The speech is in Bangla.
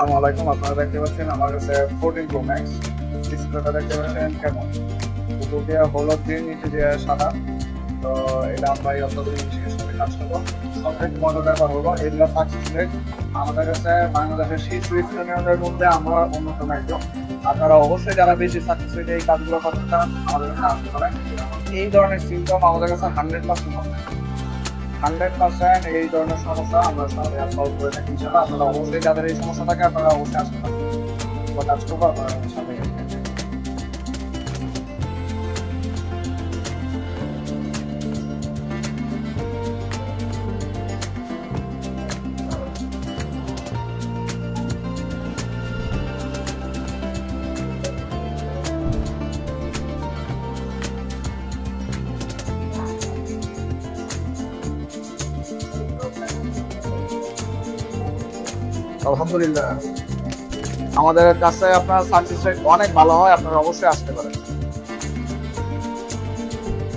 আসসালামু আলাইকুম। আপনারা দেখতে পাচ্ছেন আমার কাছে 14 Pro Max। ডিসপ্লেটা দেখতে পাচ্ছেন কেমন, উপরে হলুদ দিয়ে নিচে দিয়ে সাদা। তো এটা আমরা এই অত্যাধুনিক জিনিসের সাথে কাজ করবো। সবথেকে মজার ব্যাপার হলো এগুলো সাকসেস রেট আমাদের কাছে বাংলাদেশের শীর্ষ স্থানীয়দের মধ্যে আমরা অন্যতম একজন। আপনারা অবশ্যই যারা বেশি সাকসেস রেটে এই কাজগুলো করতে চান আমাদের কাছে আসতে পারেন। এই ধরনের সিমটম আমাদের কাছে 100% হবে। 100% এই ধরনের সমস্যা আমরা সলভ করে থাকি ইনশাআল্লাহ। আপনারা অবশ্যই যাদের এই সমস্যা থাকে আপনারা অবশ্যই আসতে পারেন, কাজ করবো আপনারা সাথে। আলহামদুলিল্লাহ, আমাদের কাছে আপনার সাকসেস রেট অনেক ভালো হয়, আপনারা অবশ্যই আসতে পারেন।